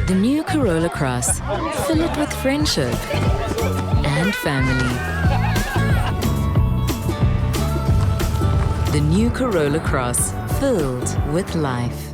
The new Corolla Cross. Fill it with friendship and family. The new Corolla Cross. Filled with life.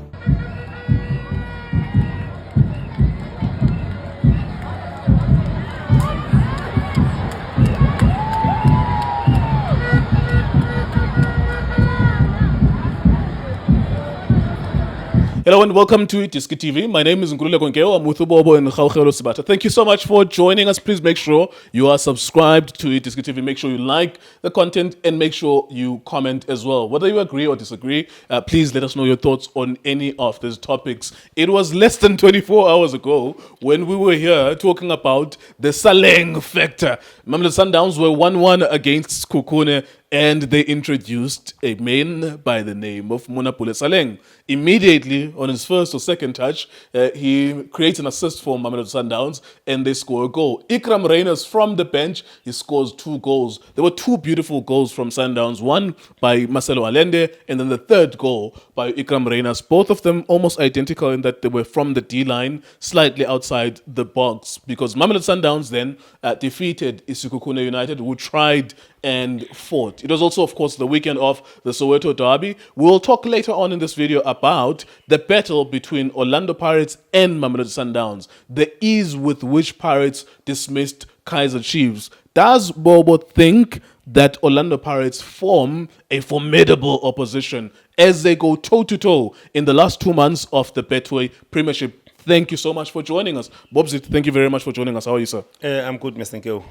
Hello and welcome to Itiski TV. My name is Ngulule Konkeo. I'm with Ubobo and Khawkhelo Sibata. Thank you so much for joining us. Please make sure you are subscribed to Itiski TV. Make sure you like the content and make sure you comment as well. Whether you agree or disagree, please let us know your thoughts on any of these topics. It was less than 24 hours ago when we were here talking about the Saleng factor. Mamelodi Sundowns were 1-1 against Sekhukhune, and they introduced a man by the name of Monapule Saleng. Immediately, on his first or second touch, he creates an assist for Mamelodi Sundowns, and they score a goal. Ikram Reyners from the bench, he scores 2 goals. There were 2 beautiful goals from Sundowns, one by Marcelo Allende, and then the third goal by Ikram Reyners. Both of them almost identical in that they were from the D-line, slightly outside the box, because Mamelodi Sundowns then defeated Sekhukhune United, who tried and fought. It was also, of course, the weekend of the Soweto Derby. We'll talk later on in this video about the battle between Orlando Pirates and Mamelodi Sundowns, the ease with which Pirates dismissed Kaizer Chiefs. Does Bobo think that Orlando Pirates form a formidable opposition as they go toe-to-toe in the last 2 months of the Betway Premiership? Thank you so much for joining us. Bobzit, thank you very much for joining us. How are you, sir? I'm good, Mr. Nkeo.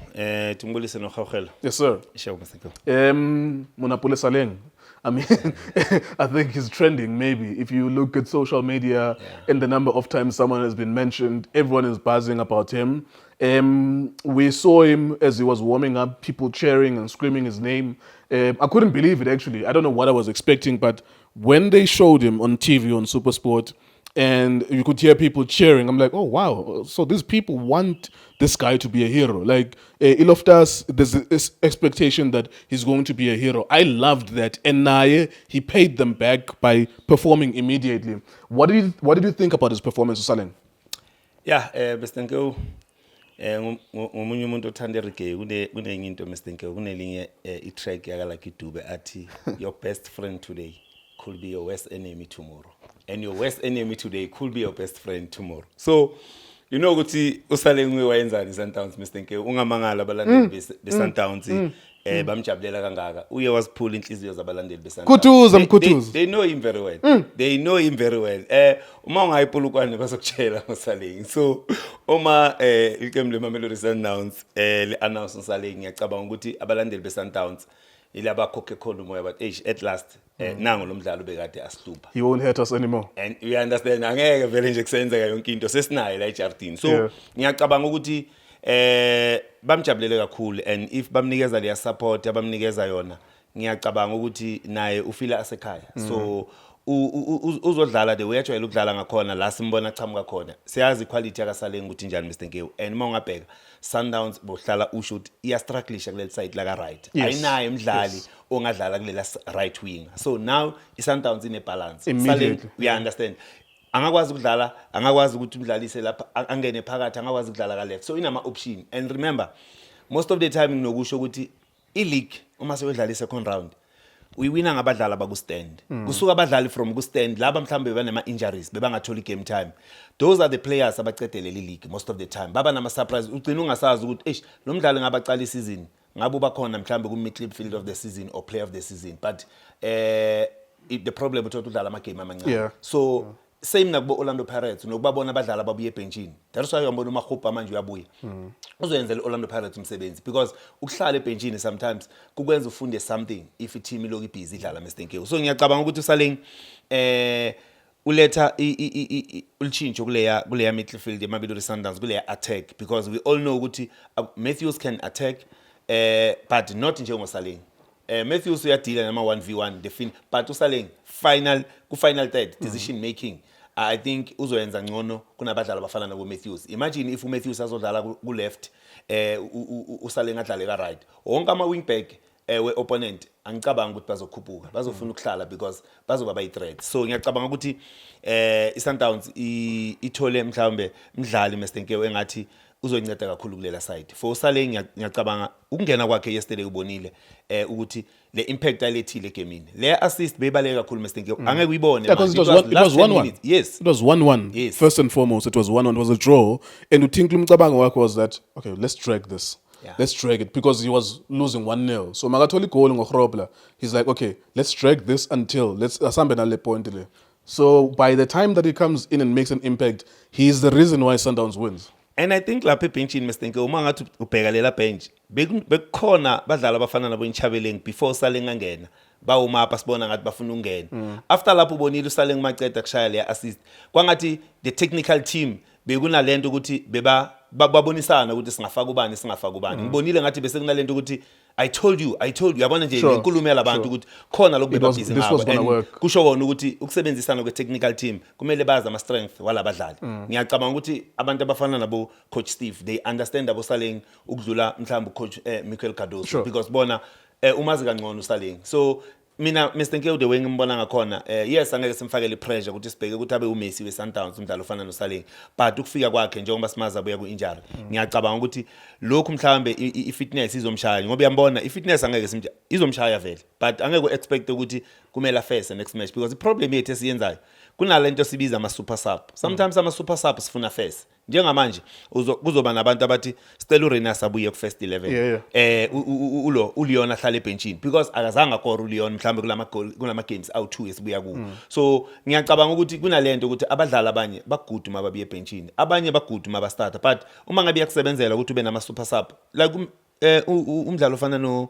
Tumbulise no Khawkhelo. Yes, sir. Sure, Mr. Nkeo. Monapule Saleng. I mean, I think he's trending, maybe. If you look at social media and the number of times someone has been mentioned, everyone is buzzing about him. We saw him as he was warming up, people cheering and screaming his name. I couldn't believe it, actually. I don't know what I was expecting, but when they showed him on TV on SuperSport, and you could hear people cheering, I'm like, oh, wow. So these people want this guy to be a hero. Like, Iloftas, there's this expectation that he's going to be a hero. I loved that. And Naye, he paid them back by performing immediately. What did you think about his performance, Saleng? Yeah, Mr. Nkeo. Ngomunye umuntu othanda reggae kunenye into Mr. Nkeo, kunelinye i-track yakalaki Dube athi your best friend today could be your worst enemy tomorrow. And your worst enemy today could be your best friend tomorrow. So, you know ukuthi uSaleng wayenzani Sundowns, Mr. Nkeo, ungamangala abalandeli be-Sundowns bamjabulela kangaka. Uye wasiphula inhliziyo zabalandeli be-Sundowns. Mkhutuza. They know him very well. They know him very well. Uma ungayiphulukwane bazokutshela uSaleng. So, uma iqembu leMamelodi Sundowns le-announce uSaleng, ngiyacabanga ukuthi abalandeli be-Sundowns ilaba khokhe khona umoya but at last nango lo mdlalo bekade asihlupha. He won't hurt us anymore. And we understand angeke vele nje kusenzeka yonke into sesinayo la eJardini. So ngiyacabanga ukuthi bamjabulele kakhulu, and if bamnikeza leya support abamnikeza yona, ngiyacabanga ukuthi naye ufila asekhaya. So uzodlala the way ajwayele ukudlala ngakhona la simbona chamuka khona. Siyazi quality yakaSaleng ukuthi njani Mr. Nkeo, and uma ungabheka Sundowns bohlala ushoot iya strugglisha kuleli side la ka right. Ayinayo umdlali ongadlala kulela right wing. So now iSundowns ine balance. Saleng, we understand. Angakwazi ukudlala, angakwazi ukuthi umdlalise lapha angene phakathi, angakwazi ukudlala ka left. So inama option. And remember, most of the time nginokusho ukuthi i-league uma sewedlala second round we wina ngabadlali abakustand. Kusuka abadlali from kustand laba mhlambe banema injuries bebangatholi game time. Those are the players abaqedele le league most of the time. Baba nama surprise ugcina ungasazi ukuthi lo mdlali ngabaqala isizini ngabe bakhona mhlambe ku midfield of the season or player of the season, but the problem ukuthi udlala ama game amancane. So same nakubo Orlando Pirates nokubabona abadlali ababuye ebenchini. That's why uyabona uMahupha manje uyabuya. Uzoyenzela Orlando Pirates umsebenzi because ukuhlala ebenchini sometimes kukwenza ufunde something if i-team ilokhu ibhizi idlala Mr. Nkeo. So ngiyacabanga ukuthi uSaleng uletha ulchintsho kuleya midfield yeMamelodi Sundowns kuleya attack, because we all know ukuthi Matthews can attack but not njengoSaleng. Matthews uyadila nama 1v1 but uSaleng final third decision making I think uzoyenza ngcono kunabadlali abafana nabo Matthews. Imagine if uMatthews azodlala ku left uSaleng adlale ka right, wonke ama wing back we opponent angicabanga ukuthi bazokhuphuka bazofuna ukuhlala because bazoba bay-threat so ngiyacabanga ukuthi i-Sundowns ithole mhlawumbe mdlali Mestenkewu engathi uzoyinceda kakhulu kulela side for Saleng ngiyacabanga ukungena kwakhe yesterday ubonile ukuthi le impact ayilethile egamini le assist beyibaleka kakhulu Mestenkewu angeke uyibone because it was 1-1. Yes, it was 1-1. Yes. First and foremost, it was 1-1. It was a draw, and uThinklu umcabango wakhe was that okay, let's drag this. Yeah. Let's drag it because he was losing 1-0. So Magatoli goal ngokhrobla. He's like, okay, let's drag this until let's asambe nale point le. So by the time that he comes in and makes an impact, he is the reason why Sundowns wins. and I think lapha ebenchini Mestenkewu uma ngathi ubheka lela bench bekukhona badlala abafana nabo Nchabeleng before Saleng angena bawumapha sibona ngathi bafuna ukungena after lapho ubonile uSaleng maceda kushaya le assist kwangathi the technical team bekunalento ukuthi babonisana ukuthi singafaka ubani ngibonile ngathi bese kunalento ukuthi I told you yabona nje inkulumo yalabantu ukuthi khona lokubebabhizi ngabo kusho wona ukuthi ukusebenzisana kwe technical team kumele bazi ama strength walabadlali ngiyacabanga ukuthi abantu abafana nabo coach Steve they understand abo Saleng ukudlula mhlawumbe coach Michael Cardoso because bona umazi kangcono uSaleng so mina Mestenkewu the way ngimbona ngakhona yes angeke simfakele pressure ukuthi sibheke ukuthi abe uMessi weSundowns umdlalo ofana noSaleng but ukufika kwakhe njengoba simaza buya ku-injury ngiyacabanga ukuthi lokhu mhlawumbe i-fitness izomshaya ngoba uyambona i-fitness angeke izomshaya vele but angeke expect ukuthi kumele afese next match because i-problem yethu esiyenzayo kunalento sibiza ama-super sub sometimes ama-super sub sifuna face njengamanje kuzoba nabantu abathi Stella Urenas abuye ku first 11 uLeon ahlala ebenchini because akazange akore uLeon mhlambe kulama games awu2 esibuya ku so ngiyacabanga ukuthi kunalento ukuthi abadlali abanye baguduma ababiye ebenchini abanye baguduma aba starter but uma ngabe yakusebenzela ukuthi ube nama super sub like umdlalo ofana no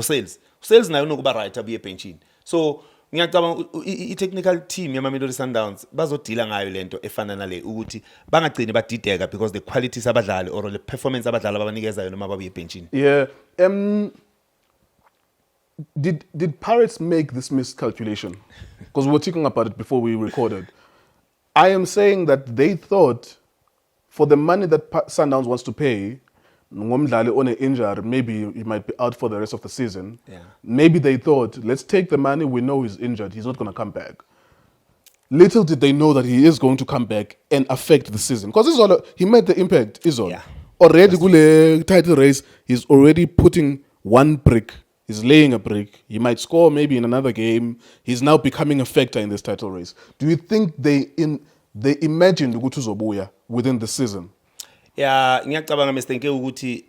sales nayo nokuba right abuye ebenchini so ngiyacabanga i-technical team yamaMelodi Sundowns bazodila ngayo lento efana nale ukuthi bangagcini badideka because the quality sabadlali or the performance abadlali abanikezayo noma babuye ebenchini. Yeah. Did Pirates make this miscalculation? Because we were talking about it before we recorded. I am saying that they thought for the money that Sundowns wants to pay, Ngomdlali on an injury, maybe he might be out for the rest of the season. Yeah. Maybe they thought, let's take the money, we know he's injured, he's not going to come back. Little did they know that he is going to come back and affect the season. Because he made the impact, is all. Yeah. Already, the title race, he's already putting one brick. He's laying a brick. He might score maybe in another game. He's now becoming a factor in this title race. Do you think they imagined ukuthi uzobuya within the season? Yeah, ngiyacabanga Mestenkewu ukuthi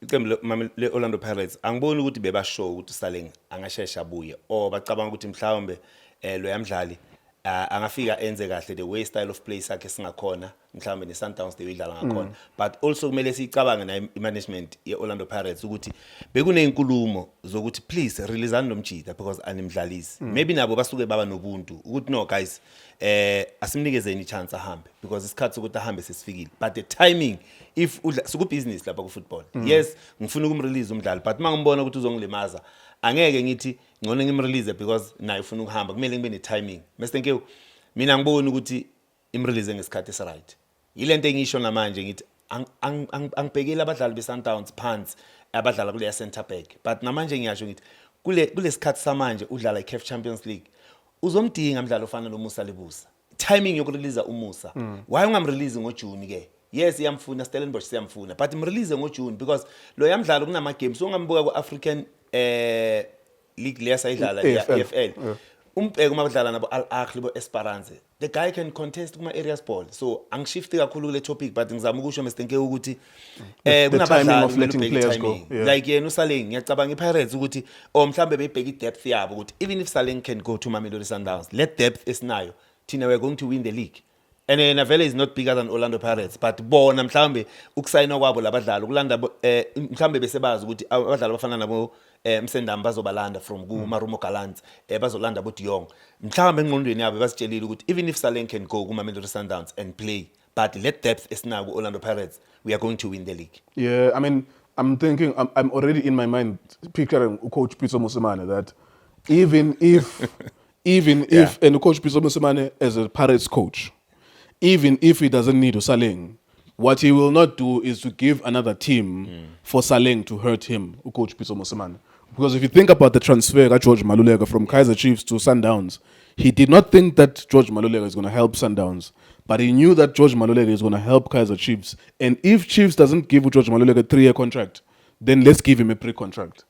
iqembu le-Orlando Pirates angiboni ukuthi bebashow ukuthi Saleng angashesha abuye or bacabanga ukuthi mhlawumbe lo yamdlali angafika enze kahle the way style of play sakhe singakhona mhlawumbe neSundowns deyidlala ngakhona but also kumele sicabange na management ye-Orlando Pirates ukuthi bekuneyinkulumo zokuthi please releaseani nomjida because animdlalisi maybe nabo basuke baba nobuntu ukuthi no guys asimnikezeni chance ahambe because isikhathi sokuthi ahambe sesifikile but the timing if suku business lapha ku football yes ngifuna ukumrelease umdlali but mangimbona ukuthi uzongilimaza angeke ngithi ngone ngimrelease because naye ufuna ukuhamba kumele ngibe ne timing Mestenkewu mina ngibona ukuthi imrelease ngesikhathi esi right yilento engisho namanje ngithi angibhekela abadlali beSundowns phansi abadlala kule center back but namanje ngiyasho ngithi kule sikhathi samanje udlala iCAF Champions League uzomdinga umdlalo ofana noMusa Lebusa timing yokurelease uMusa why ungamrelease ngoJune ke yes iyamfuna Stellenbosch siyamfuna but imrelease ngoJune because lo yamdlalo kunama games ungambuka ku-African league lesa idlala EFL umbheka uma badlala nabo Al Ahly bo Esperance the guy can contest kuma areas ball so angishifti kakhulu kule topic but ngizama ukusho Mestenkewu ukuthi kunabadlali like yena uSaleng ngiyacabanga iPirates ukuthi mhlambe beyibheka i-depth yabo ukuthi even if Saleng can go to Mamelodi Sundowns let depth esinayo thina we're going to win the league and Navella is not bigger than Orlando Pirates but bona mhlambe ukusayina kwabo labadlali kulanda mhlambe besebazi ukuthi abadlali bafana nabo Msendam bazobalanda from ku Marumo Gallants bazolanda bo Diong mhlambe engqondweni yabo basitshelile ukuthi even if Saleng can go ku Mamelodi Sundowns and play but let depth esinaku Orlando Pirates we are going to win the league. Yeah, I mean I'm thinking I'm already in my mind picturing coach Pitso Mosimane that even if and coach Pitso Mosimane as a Pirates coach even if he doesn't need Saleng, what he will not do is to give another team for Saleng to hurt him, Coach Pitso Mosimane. Because if you think about the transfer of George Maluleka from Kaizer Chiefs to Sundowns, he did not think that George Maluleka is going to help Sundowns, but he knew that George Maluleka is going to help Kaizer Chiefs. And if Chiefs doesn't give George Maluleka a 3-year contract, then let's give him a pre-contract.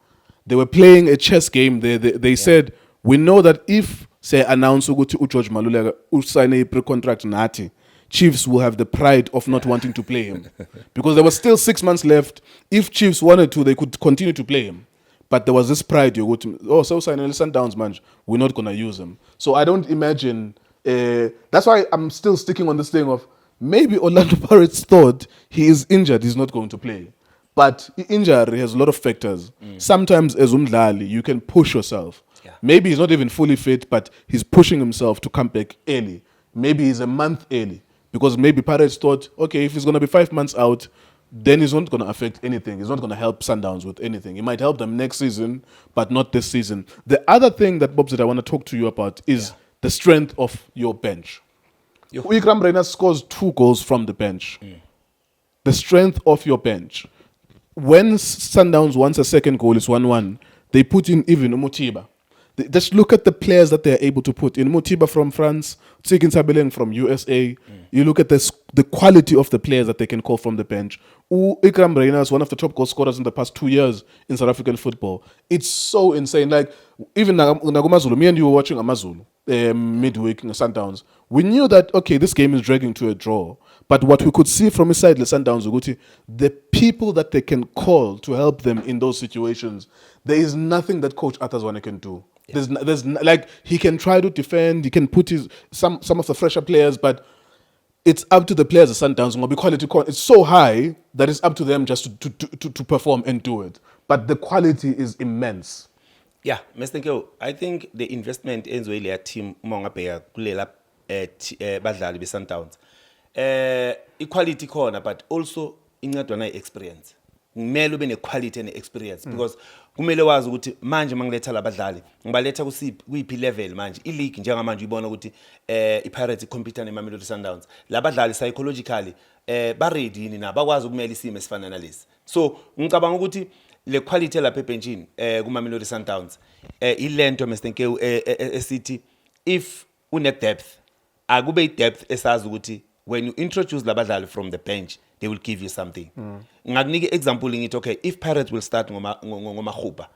They were playing a chess game. They said, we know that if, say, announce George Maluleka sign a pre-contract nati, Chiefs will have the pride of not wanting to play him. Because there was still 6 months left. If Chiefs wanted to, they could continue to play him. But there was this pride, you go to, so signing Sundowns, man, we're not going to use him. So I don't imagine, that's why I'm still sticking on this thing of, maybe Orlando Pirates thought he is injured, he's not going to play. But injury has a lot of factors. Sometimes as umdlali, you can push yourself. Yeah. Maybe he's not even fully fit, but he's pushing himself to come back early. Maybe he's a month early. Because maybe Pirates thought, okay, if he's going to be 5 months out, then he's not going to affect anything. He's not going to help Sundowns with anything. He might help them next season, but not this season. The other thing that, Bobs, that I want to talk to you about is the strength of your bench. Ikram Reina scores 2 goals from the bench. The strength of your bench. When Sundowns wants a second goal, it's 1-1. They put in even Mutiba. Just look at the players that they're able to put in. Mutiba from France, Tsikin Sabeleng from USA. You look at the quality of the players that they can call from the bench. Ikram Reina is one of the top goal scorers in the past 2 years in South African football. It's so insane. Like, even Nagumazulu, me and you were watching Amazulu midweek in Sundowns. We knew that, okay, this game is dragging to a draw. But what we could see from inside the Sundowns, Uguti, the people that they can call to help them in those situations, there is nothing that Coach Atazwane can do. Yeah. There's like, he can try to defend, he can put some of the fresher players, but it's up to the players of Sundowns. It's so high that it's up to them just to perform and do it. But the quality is immense. Yeah, Mr. Nkeo, I think the investment in the team mongabheka kulela badlali be Sundowns. Equality corner, but also incedwa na experience. Kumele ube ne-quality and experience because kumele wazi ukuthi manje mangiletha labadlali ngibaletha kuyiphi level manje i-league njengamanje uyibona ukuthi i-Pirates compete ne-Mamelodi Sundowns labadlali psychologically ba-ready yini na bakwazi ukumela isimo esifana nalesi. So ngicabanga ukuthi le quality lapha ebenchini ku-Mamelodi Sundowns ilento Mr. Nkeu esithi if une depth akube i-depth esazi ukuthi when you introduce labadlali from the bench, they will give you something. Ngakunika example ngithi okay, if Pirates will start ngomaghuba.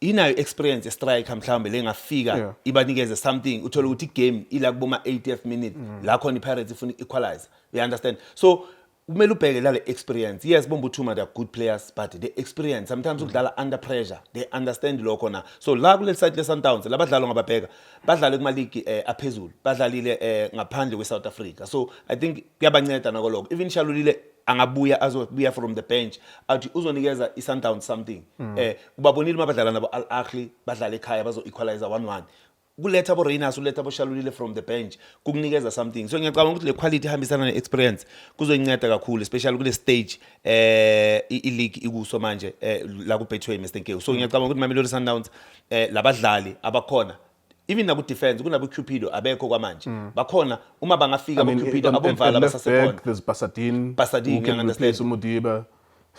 Inayo experience striker mhlawumbe lengafika ibanikeze something uthola ukuthi game ila kuboma 80th minute la khona iPirates ifuna equalize. You understand? So kumele ubheke la experience. Yes, Bombo Tuma, they are good players, but the experience sometimes ukudlala under pressure. They understand lokho na. So la kule side le Sundowns labadlala ngababheka badlala kuma league aphezulu. Badlalile ngaphandle kwe South Africa. So I think kuyabanceda nako lokho. Even Shalulile angabuya azobuya from the bench athi uzonikeza iSundowns something. Ubabonile mabadlala nabo Al Ahly badlala ekhaya bazo equalizer 1-1. Kuletha bo Reiners uletha bo Shalulile from the bench kukunikeza something. So ngiyacabanga ukuthi le quality ihambisana ne experience kuzoyinceda kakhulu especially kule stage i-league ikuso manje la ku Betway Mr. Nkeu. So ngiyacabanga ukuthi Mamelodi Sundowns labadlali abakhona even naku defense kunabo Cupido abekho kwamanje bakhona uma bangafika abo Cupido abomvala basasekhona. There's Basadine who can replace Umudiba.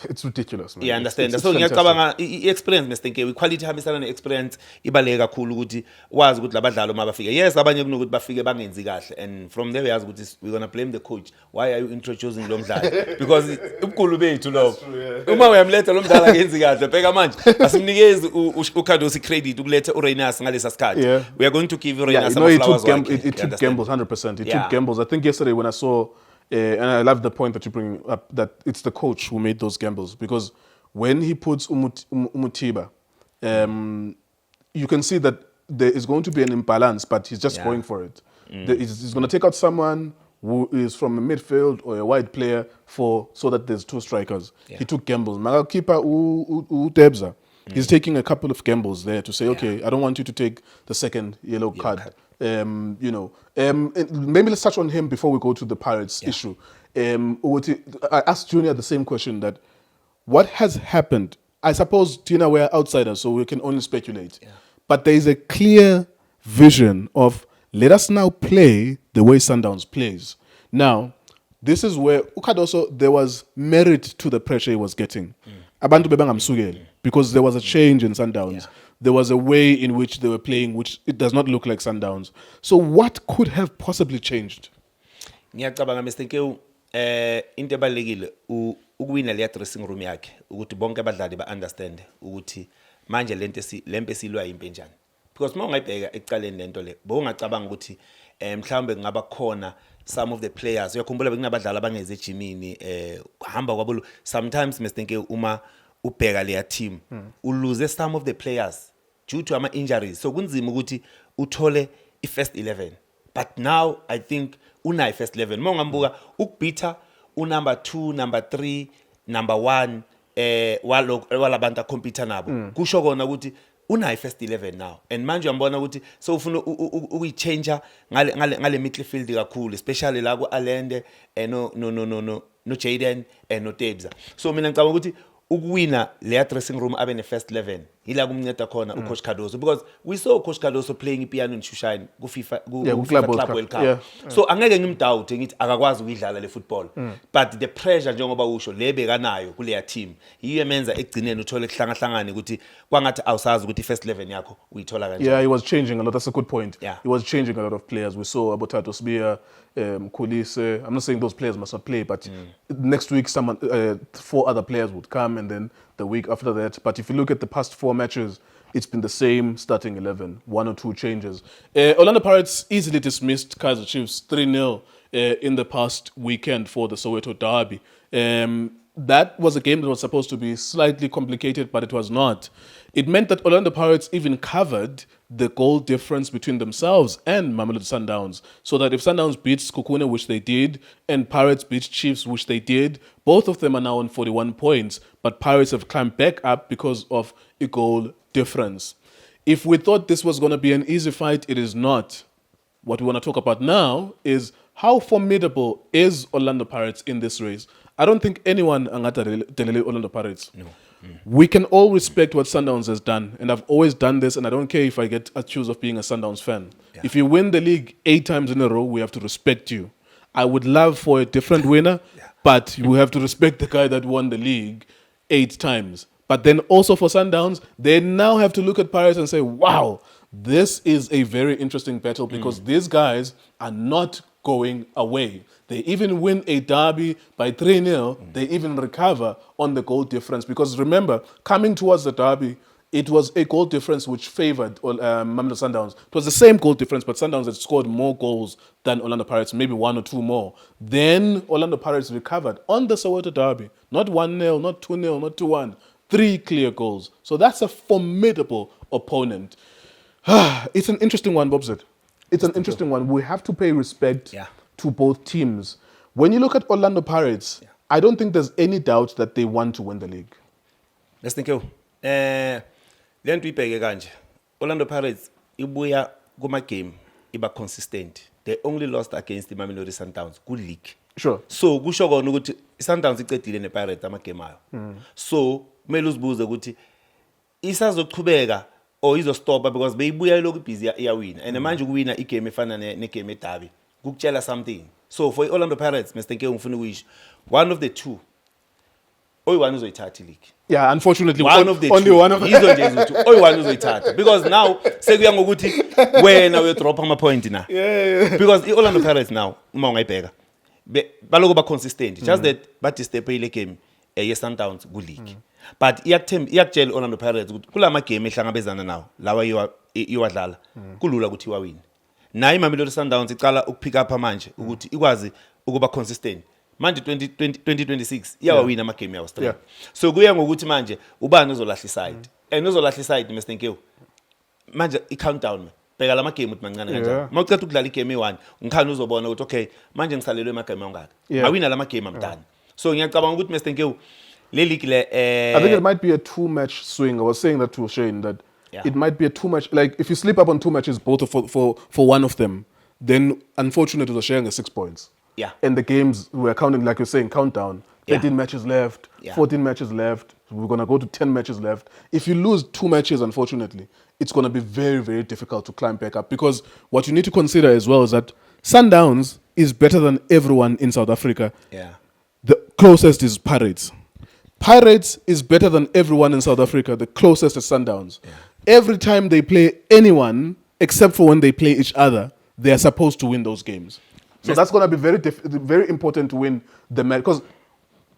It's ridiculous, man. Yeah, understand. So ngiyacabanga i-experience Mr. Nkeu, quality hambisana ne-experience ibaleka kakhulu ukuthi wazi ukuthi labadlali uma bafika. Yes, abanye kunokuthi bafike bangenzi kahle and from there uyazi ukuthi we're going to blame the coach. Why are you introducing lo mdlali? Because ubukhulu bethu lokho. Uma uyamletha lo mdlali angenzi kahle, bheka manje asimnikezi uKhadosi credit ukuletha uReiners ngalesa sikhathi. We are going to give uReiners some flowers. It took gambles 100%. It took gambles. I think yesterday when I saw and I love the point that you bring up, that it's the coach who made those gambles. Because when he puts Umutiba, you can see that there is going to be an imbalance, but he's just going for it. He's going to take out someone who is from a midfield or a wide player so that there's 2 strikers. He took gambles. Keeper Debza, he's taking a couple of gambles there to say, okay, I don't want you to take the second yellow card. Maybe let's touch on him before we go to the Pirates issue. I asked Junior the same question, that what has happened? I suppose, Tina, we're outsiders, so we can only speculate. But there is a clear vision of, let us now play the way Sundowns plays. Now, this is where Ukadoso, there was merit to the pressure he was getting. abantu bebangamsukeli because there was a change in Sundowns. Yeah. There was a way in which they were playing which it does not look like Sundowns. So what could have possibly changed? Ngiyacabanga Mr. Nkewu into ebalekile ukuwina le dressing room yakhe ukuthi bonke abadlali ba understand ukuthi manje lempe silwa impe njani. Because uma ungayibheka ekuqaleni lento le bowungacabanga ukuthi mhlawumbe kungaba khona some of the players uyakhumbula bekunabadlali abangeze ejimini hamba kwabo sometimes Mr. Nkewu uma ubheka leya team lose some of the players due to ama injuries so kunzima ukuthi uthole I first 11 but now I think unayi first 11 uma ungambuka ukubitha number 2 number 3 number 1 walabantu compete nabo kusho kona ukuthi unayi first 11 now and manje uyambona ukuthi so ufuna ukuyichange ngale midfield kakhulu especially la ku Alende no Jaden no Tebza so mina ngicabanga ukuthi ukuwina le dressing room abe ne first 11 ila kumnceda khona ucoach Cardoso because we saw coach Cardoso playing ipiano in Shushine ku FIFA Club World Cup Yeah. so angeke ngimdoubt ngithi akakwazi ukuyidlala le football but the pressure njengoba usho lebekanayo kuleya team yiyo emenza egcineni uthole kuhlangahlangane ukuthi kwangathi awusazi ukuthi first 11 yakho uyithola kanjani. Yeah, he was changing a lot. That's a good point. Yeah. He was changing a lot of players. We saw Abotato Sbia, Kulise. I'm not saying those players must not play, but next week 4 other players would come, and then the week after that. But if you look at the past 4 matches, it's been the same starting 11, 1 or 2 changes. Orlando Pirates easily dismissed Kaizer Chiefs 3-0 in the past weekend for the Soweto Derby. That was a game that was supposed to be slightly complicated, but it was not. It meant that Orlando Pirates even covered the goal difference between themselves and Mamelodi Sundowns. So that if Sundowns beats Kukune, which they did, and Pirates beats Chiefs, which they did, both of them are now on 41 points. But Pirates have climbed back up because of a goal difference. If we thought this was going to be an easy fight, it is not. What we want to talk about now is how formidable is Orlando Pirates in this race. I don't think anyone delele Orlando Pirates. No. We can all respect what Sundowns has done, and I've always done this, and I don't care if I get accused of being a Sundowns fan. Yeah. If you win the league 8 times in a row, we have to respect you. I would love for a different winner, but you have to respect the guy that won the league 8 times. But then also for Sundowns, they now have to look at Pirates and say, wow, this is a very interesting battle because these guys are not going away. They even win a derby by 3-0. They even recover on the goal difference. Because remember, coming towards the derby, it was a goal difference which favored Mamelodi Sundowns. It was the same goal difference, but Sundowns had scored more goals than Orlando Pirates, maybe 1 or 2 more. Then Orlando Pirates recovered on the Soweto derby. Not 1-0, not 2-0, not 2-1. 3 clear goals. So that's a formidable opponent. It's an interesting one, Bobzit. It's an interesting one. We have to pay respect to both teams. When you look at Orlando Pirates, I don't think there's any doubt that they want to win the league. Let's think you. Lento ibheke kanje. Orlando Pirates ibuya kuma game iba consistent. They only lost against the Mamelodi Sundowns. Good league. Sure. So kusho kona ukuthi Sundowns icedile nePirates amagame ayo. So kumele uzibuze ukuthi isazochubeka or izostopa because beyibuya lokhu busy iyawina and manje ukuwina igame efana negame eDerby kukutshela something. So for Orlando Pirates Mr. Nkewu ngifuna ukuyisho one of the two oyi-1 uzoyithatha league. Yeah, unfortunately, one of the only two. one of Yizo nje izinto oyi-1 uzoyithatha because now sekuya ngokuthi wena uyodrop ama point na. Because iOrlando Pirates now uma ungayibheka baloko ba consistent just that but step ile game ye-Sundowns ku league. But iyakutshela Orlando Pirates ukuthi kulama game ehlangabezana nawo lawa iwadlala kulula ukuthi iwawine. Nayi iMamelodi Sundowns icala ukupick up manje ukuthi ikwazi ukuba consistent. Manje 2026 iyawawina ama game yawo straight. So kuya ngokuthi manje ubani uzolahla side. And uzolahla side Mr. Nkewu. Manje i-countdown bheka lama game uthi mancane kanjani. Mawucela ukudlala igame e1 ngikhani uzobona ukuthi okay manje ngisalelwe amagame angaka. Awina lama game amdani. So ngiyacabanga ukuthi Mr. Nkewu le league le I think it might be a 2-match swing. I was saying that to Shane that it might be a 2-match, like if you slip up on 2 matches both for one of them, then unfortunately we're sharing 6 points. Yeah. And the games we're counting, like you're saying, countdown. 13 matches left, 14 matches left. We're going to go to 10 matches left. If you lose 2 matches, unfortunately, it's going to be very, very difficult to climb back up because what you need to consider as well is that Sundowns is better than everyone in South Africa. Yeah. The closest is Pirates. Pirates is better than everyone in South Africa, the closest is Sundowns. Every time they play anyone, except for when they play each other, they are supposed to win those games. So that's going to be very important to win the match. Because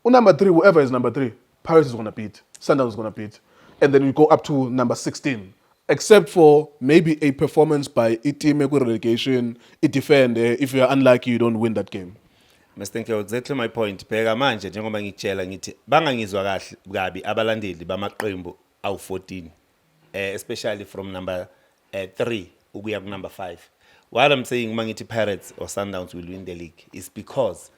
number 3, whoever is number 3, Pirates is going to beat, Sundowns is going to beat. And then you go up to number 16. Except for maybe a performance by a team relegation, it defend. If you are unlucky, you don't win that game. Mr. Nkeho, exactly my point. Phela manje njengoba ngikutshela ngithi bangangizwa kabi abalandeli bamaqembu awu14, especially from number 3 ukuya ku number 5. What I'm saying mangithi Pirates or Sundowns will win the league is because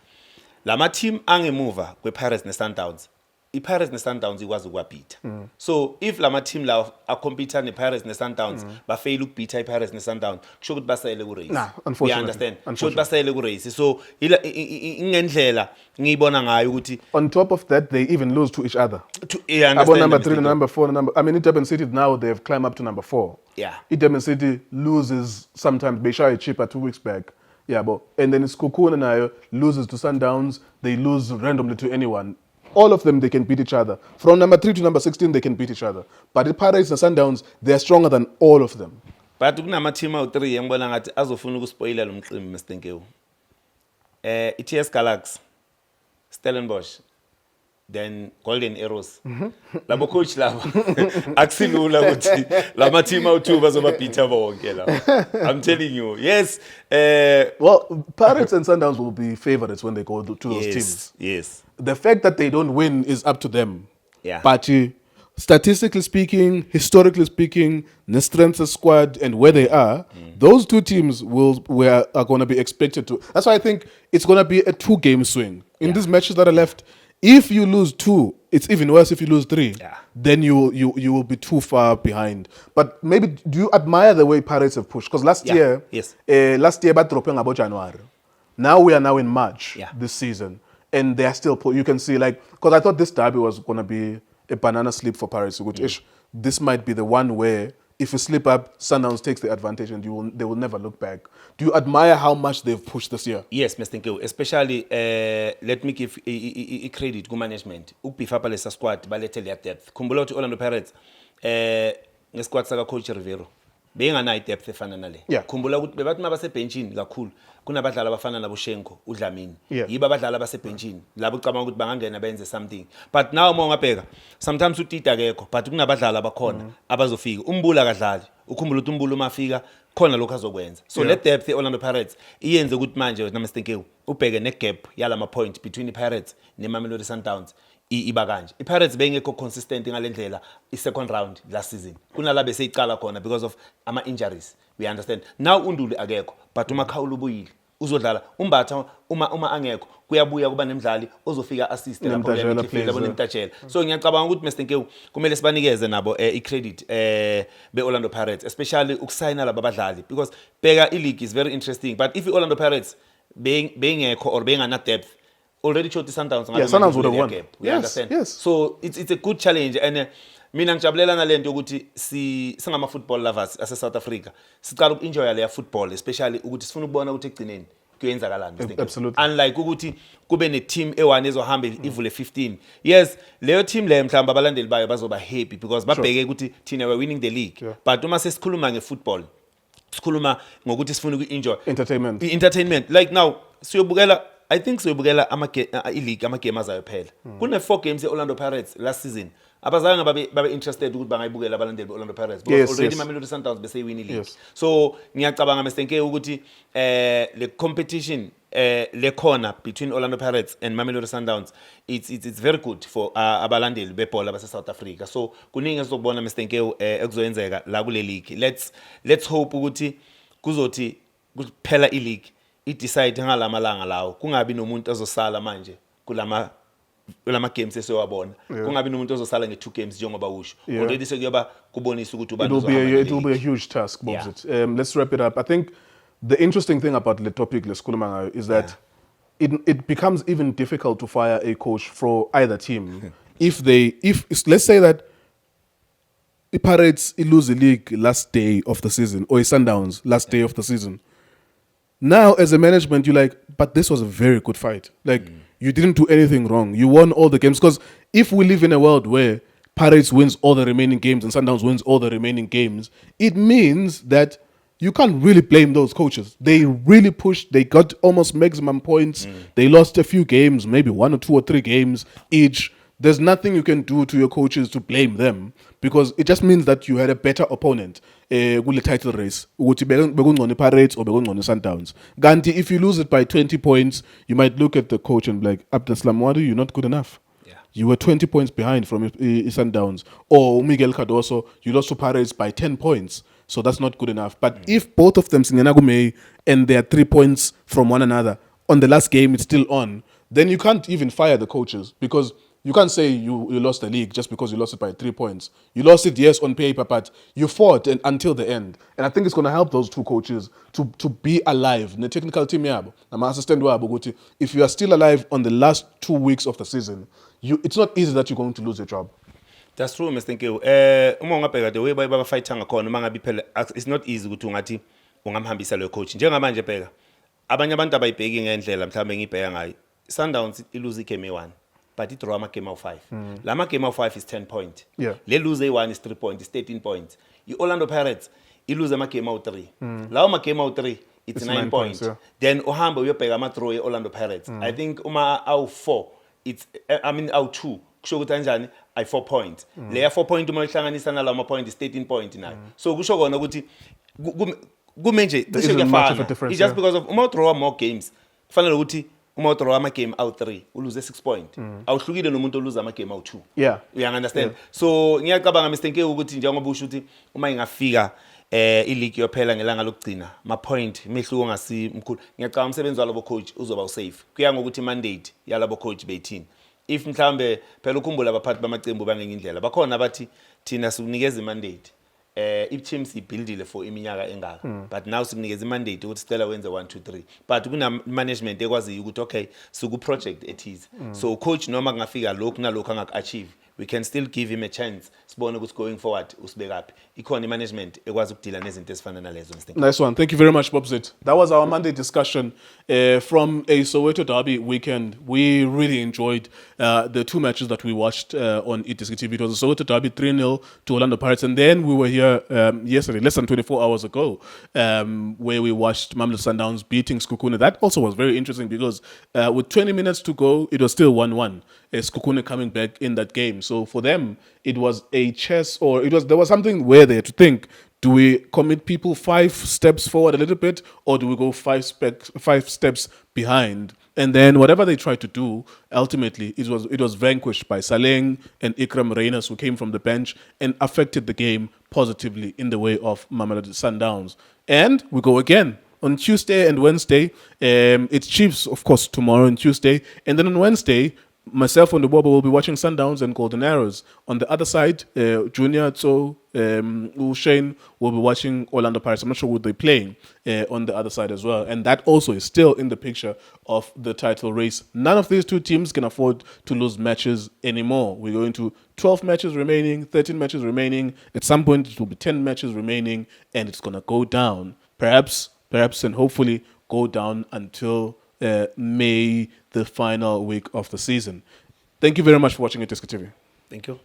lama team angemuva kwe Pirates ne Sundowns, iPirates ne Sundowns ikwazi ukuwabhitha. So if lama team lawo acompete ne Pirates ne Sundowns ba fail ukubhitha iPirates ne Sundowns, kusho ukuthi basayele ku race. Unfortunately. You understand? Kusho ukuthi basayele ku race. So ingendlela ngiyibona ngayo ukuthi on top of that, they even lose to each other. About number 3 and number 4. Durban City now they've climbed up to number 4. Yeah. Durban City loses sometimes. Beshai cheaper 2 weeks back. Yeah, and then Sekhukhune nayo loses to Sundowns. They lose randomly to anyone. All of them, they can beat each other. From number 3 to number 16, they can beat each other. But the Pirates and Sundowns, they are stronger than all of them. But kunama team awu3 engibona ngathi azofuna ukuspoiler lo mqimbi Mr. Nkeho. iTS Galaxy, Stellenbosch, then Golden Arrows. Labo coach labo akusilula ukuthi lama team awu2 bazobabhitha bonke labo. I'm telling you. Yes. Well, Pirates and Sundowns will be favorites when they go to those teams. Yes. The fact that they don't win is up to them. Yeah. But statistically speaking, historically speaking, the strength of squad and where they are, those 2 teams are going to be expected to. That's why I think it's going to be a 2-game swing. In these matches that are left, if you lose 2, it's even worse if you lose 3. Yeah. Then you will be too far behind. But maybe, do you admire the way Pirates have pushed? Because last year, but dropping about January. Now we are now in March this season. And they are still, you can see, because I thought this derby was going to be a banana slip for Paris. This might be the one where if you slip up, Sundowns takes the advantage and they will never look back. Do you admire how much they've pushed this year? Yes, Mr. Nkeho. Especially, let me give a credit to management. Ukubhifa palesa squad, balethe their depth. Khumbula ukuthi Orlando Pirates, ngesquad saka Coach Rivero. Benganayo depth efana nale. Khumbula ukuthi bebathi mabase benchini kakhulu. Kunabadlali abafana nabo Shenko, uDlamini. Yiba abadlali abase benchini. Labo ucabanga ukuthi bangangena benze something. But now mawungabheka, sometimes uTita akekho, but kunabadlali abakhona abazofika. Umbula akadlali. Ukhumbula ukuthi Umbula umafika khona lokho azokwenza. So let depth eOrlando Pirates iyenze ukuthi manje na Mr. Nkeho ubheke ne gap yala ma point between iPirates neMamelodi Sundowns. Iba kanje. iPirates bengekho consistent ngalendlela i-second round last season. Kunala bese iqala khona because of ama injuries. We understand. Now uNduli akekho, but uMakhawula ubuyile. Uzodlala umbatha uma angekho kuyabuya kuba nemidlali ozofika assist lapho nemtatshela. So ngiyacabanga ukuthi Mr. Nkeho kumele sibanikeze nabo i-credit beOrlando Pirates, especially ukusayina laba badlali, because bheka i-league is very interesting, but if iOrlando Pirates bengekho or bengana depth, already showed the Sundowns. Sundowns would have won. You understand? Yes. So it's a good challenge, and mina ngijabulela nalento ukuthi singama football lovers ase South Africa. Sicala ukenjoy leya football, especially ukuthi sifuna ukubona ukuthi egcineni kuyenzakalani. Absolutely. Unlike ukuthi kube ne team e1 ezohamba ivule 15. Yes, leyo team le mhlamba abalandeli bayo bazoba happy because babheke ukuthi thina we winning the league. But uma sesikhuluma ngefootball, sikhuluma ngokuthi sifuna ukuenjoy entertainment. Like now siyobukela, I think siyobukela i-league ama-game azayo phela. Kune 4 games eOrlando Pirates last season. Abazange babe interested ukuthi bangayibukela abalandeli beOrlando Pirates because already Mamelodi Sundowns bese win league. So ngiyacabanga Mr. Nkeho ukuthi le competition le corner between Orlando Pirates and Mamelodi Sundowns, it's very good for abalandeli bebhola base South Africa. So kuningi esizobona Mr. Nkeho ekuzoyenzeka la kule league. Let's hope ukuthi kuzothi kuphela i-league i-decide ngalamalanga lawo, kungabi nomuntu azosala manje kulama games esiyobona, kungabi nomuntu ozosala nge2 games njengoba usho. Already sekuyoba kubonisa ukuthi ubani uzohamba. It will be a huge task, Bobs. Let's wrap it up. I think the interesting thing about the topic is that it becomes even difficult to fire a coach for either team if let's say that the Pirates lose the league last day of the season or Sundowns last day of the season. Now, as a management, you're like, but this was a very good fight. Like, you didn't do anything wrong. You won all the games. Because if we live in a world where Pirates wins all the remaining games and Sundowns wins all the remaining games, it means that you can't really blame those coaches. They really pushed. They got almost maximum points. They lost a few games, maybe 1 or 2 or 3 games each. There's nothing you can do to your coaches to blame them, because it just means that you had a better opponent kule title race. Ukuthi bekungcono Pirates or bekungcono Sundowns. Ganti, if you lose it by 20 points, you might look at the coach and be like, Abdeslam Wadu, you're not good enough. Yeah. You were 20 points behind from Sundowns. Or Miguel Cardoso, you lost to Pirates by 10 points. So that's not good enough. But if both of them, Singenagume, and they're 3 points from one another, on the last game it's still on, then you can't even fire the coaches, because you can't say you lost the league just because you lost it by 3 points. You lost it, yes, on paper, but you fought until the end. And I think it's going to help those two coaches to be alive. The technical team, I'm assistant, if you are still alive on the last 2 weeks of the season, it's not easy that you're going to lose your job. That's true, Mr. Nkewu. Uma ungabheka the way bafighta ngakhona uma ngabe phela it's not easy ukuthi ungathi ungamhambisa lo coach. Njengamanje phela abanye abantu abayibheki ngendlela mhlawumbe ngibheka ngayo. Sundowns ilose game 1, but it draw ama game 5. Lama game 5 is 10 points. Yeah. Le lose 1 is 3 points, is 13 points. Orlando Pirates ilose ama game 3. Lawo ma game 3 it's 9 points. Yeah. Then uhamba uyobheka ama draw Orlando Pirates. I think uma awu 4 awu 2 kusho ukuthi kanjani I 4 points. Leya 4 point uma ihlanganisa nalawo ma point is 13 point nayo. So kusho kona ukuthi kumenje There isn't much of a difference, it's just yeah. because of uma draw more games kufanele ukuthi uma draw ama game out 3 uluze 6 point. Awuhlukile nomuntu oluza ama game out 2. Yeah. You understand? So ngiyacabanga Mr. Nkewu ukuthi njengoba usho ukuthi uma ingafika ileague yophela ngelanga lokugcina ma point mehluko ngasi mkhulu. Ngiyacabanga umsebenzi walabo coach uzoba usafe. Kuya ngokuthi mandate yalabo coach bethini. If mhlambe phela ukhumbula abaphathi bamacembu bangenye indlela bakhona abathi thina sikunikeza imandate if teams ibuildile for iminyaka engaka but now sikunikeza imandate ukuthi sicela wenze 1 2 3 but kuna management ekwazi ukuthi okay siku project ethize so coach noma kungafika lokhu nalokhu angakuachieve we can still give him a chance sibone ukuthi going forward usibekaphi ikhona management ekwazi ukudila nezinto ezifana nalezo. Nice one. Thank you very much, Bobzit. That was our Monday discussion from a Soweto Derby weekend. We really enjoyed the 2 matches that we watched on eDisc TV. It was a Soweto Derby 3-0 to Orlando Pirates. And then we were here yesterday, less than 24 hours ago, where we watched Mamelodi Sundowns beating Sekhukhune. That also was very interesting because with 20 minutes to go, it was still 1-1. Sekhukhune coming back in that game. So for them, it was a chess, or there was something where they had to think, do we commit people 5 steps forward a little bit, or do we go 5 steps behind? And then whatever they tried to do, ultimately it was vanquished by Saleng and Ikram Reyners, who came from the bench and affected the game positively in the way of Mamelodi Sundowns. And we go again on Tuesday and Wednesday. It's Chiefs, of course, tomorrow and Tuesday, and then on Wednesday, myself and the Bobo will be watching Sundowns and Golden Arrows. On the other side, Junior, so Shane will be watching Orlando Pirates. I'm not sure who they're playing on the other side as well. And that also is still in the picture of the title race. None of these 2 teams can afford to lose matches anymore. We're going to 12 matches remaining, 13 matches remaining. At some point, it will be 10 matches remaining, and it's going to go down. Perhaps, and hopefully go down until May, the final week of the season. Thank you very much for watching eDisc TV. Thank you.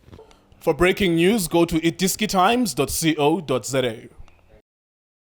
For breaking news, go to idiscitimes.co.za.